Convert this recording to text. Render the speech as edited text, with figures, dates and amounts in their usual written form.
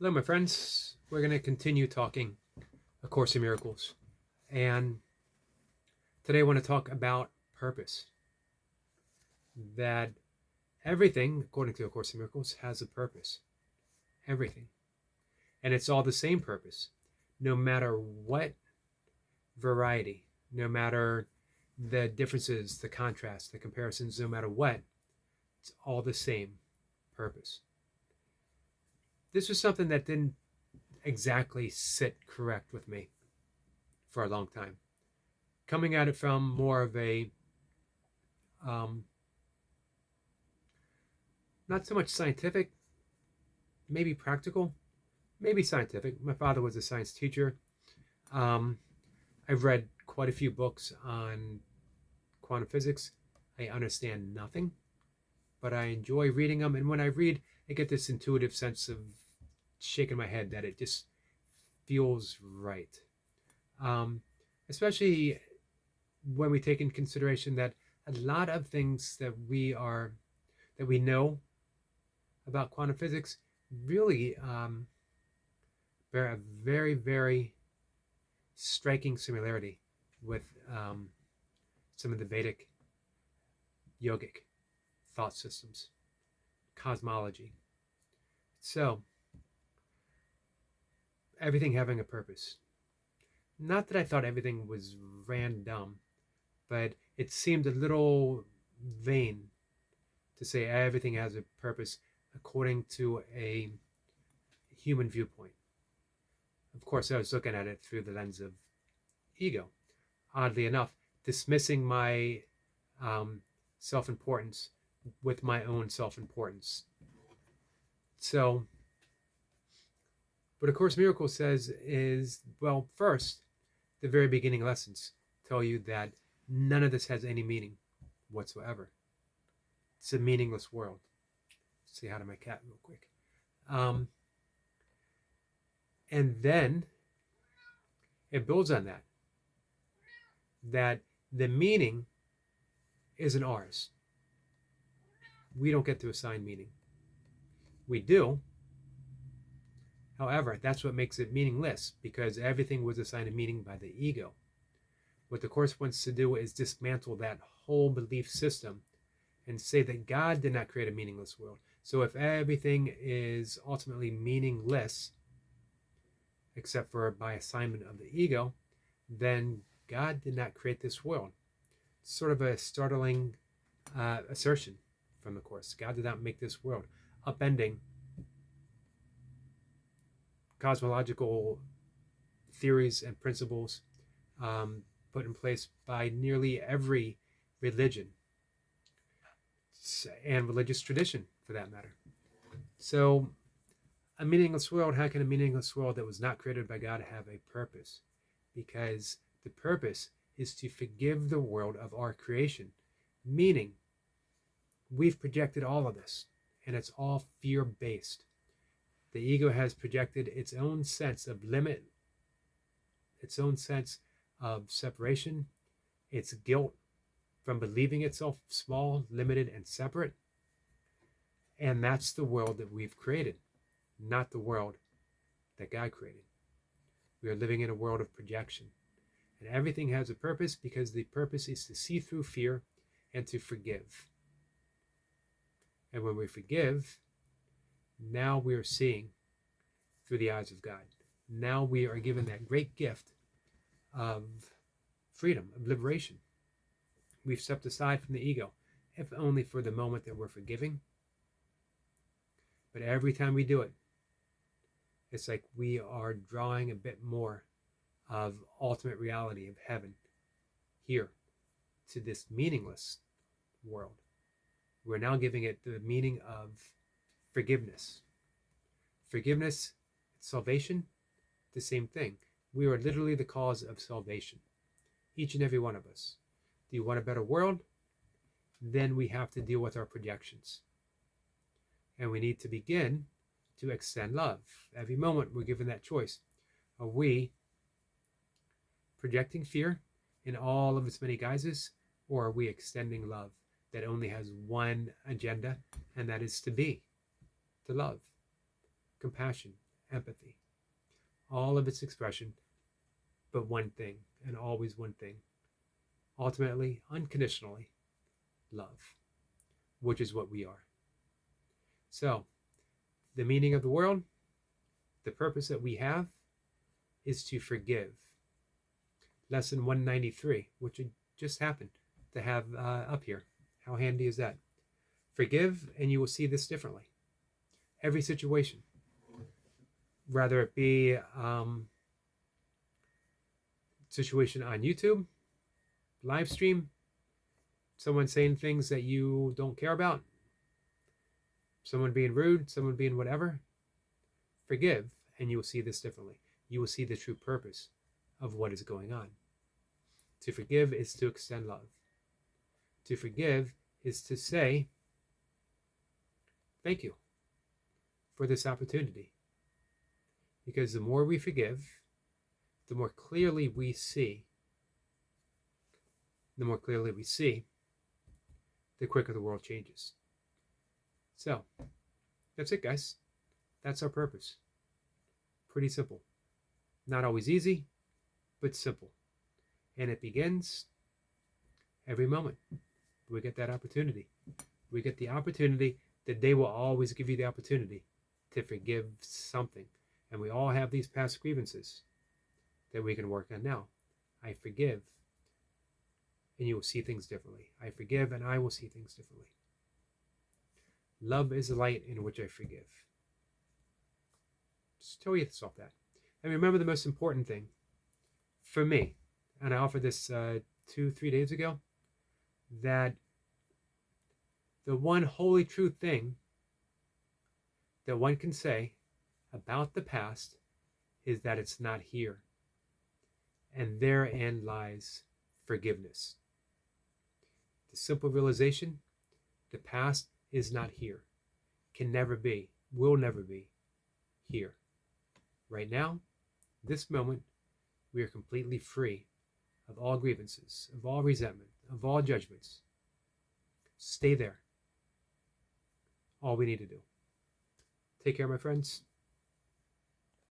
Hello, my friends. We're going to continue talking A Course in Miracles. And today I want to talk about purpose. That everything, according to A Course in Miracles, has a purpose. Everything. And it's all the same purpose, no matter what variety, no matter the differences, the contrasts, the comparisons, no matter what, it's all the same purpose. This was something that didn't exactly sit correct with me for a long time. Coming at it from more of a um, not so much scientific, maybe practical, maybe scientific. My father was a science teacher. Um, I've read quite a few books on quantum physics. I understand nothing, but I enjoy reading them. And when I read, I get this intuitive sense of shaking my head that it just feels right. Um, Especially when we take in consideration that a lot of things that we know about quantum physics really bear a very, very striking similarity with some of the Vedic yogic thought systems, cosmology. So, everything having a purpose. Not that I thought everything was random, but it seemed a little vain to say everything has a purpose according to a human viewpoint. Of course, I was looking at it through the lens of ego. Oddly enough, dismissing my um, self importance with my own self importance. So, what A Course in Miracles says is, well, first, the very beginning lessons tell you that none of this has any meaning whatsoever. It's a meaningless world. Say hi to my cat real quick. Um, and then it builds on that the meaning isn't ours. We don't get to assign meaning. We do. However, that's what makes it meaningless, because everything was assigned a meaning by the ego. What the Course wants to do is dismantle that whole belief system and say that God did not create a meaningless world. So if everything is ultimately meaningless, except for by assignment of the ego, then God did not create this world. It's sort of a startling assertion from the Course. God did not make this world, upending cosmological theories and principles put in place by nearly every religion and religious tradition, for that matter. So, a meaningless world, how can a meaningless world that was not created by God have a purpose? Because the purpose is to forgive the world of our creation, meaning we've projected all of this, and it's all fear-based. The ego has projected its own sense of limit, its own sense of separation, its guilt from believing itself small, limited, and separate. And that's the world that we've created, not the world that God created. We are living in a world of projection. And everything has a purpose, because the purpose is to see through fear and to forgive. And when we forgive, now we are seeing through the eyes of God. Now we are given that great gift of freedom, of liberation. We've stepped aside from the ego, if only for the moment that we're forgiving. But every time we do it, it's like we are drawing a bit more of ultimate reality of heaven here to this meaningless world. We're now giving it the meaning of forgiveness. Forgiveness, salvation, the same thing. We are literally the cause of salvation, each and every one of us. Do you want a better world? Then we have to deal with our projections. And we need to begin to extend love. Every moment we're given that choice. Are we projecting fear in all of its many guises, or are we extending love that only has one agenda, and that is to be, to love, compassion, empathy. All of its expression, but one thing, and always one thing. Ultimately, unconditionally, love, which is what we are. So, the meaning of the world, the purpose that we have, is to forgive. Lesson 193, which just happened to have up here. How handy is that? Forgive, and you will see this differently. Every situation, whether it be situation on YouTube, live stream, someone saying things that you don't care about, someone being rude, someone being whatever, forgive, and you will see this differently. You will see the true purpose of what is going on. To forgive is to extend love. To forgive is to say, thank you for this opportunity. Because the more we forgive, the more clearly we see, the quicker the world changes. So, that's it, guys. That's our purpose. Pretty simple. Not always easy, but simple. And it begins every moment. We get that opportunity. We get the opportunity that they will always give you the opportunity to forgive something. And we all have these past grievances that we can work on now. I forgive, and you will see things differently. I forgive, and I will see things differently. Love is the light in which I forgive. Just tell yourself that. And remember the most important thing for me, and I offered this 2-3 days ago, that the one holy true thing that one can say about the past is that it's not here. And therein lies forgiveness. The simple realization, the past is not here, can never be, will never be here. Right now, this moment, we are completely free of all grievances, of all resentment, of all judgments. Stay there. All we need to do. Take care, my friends.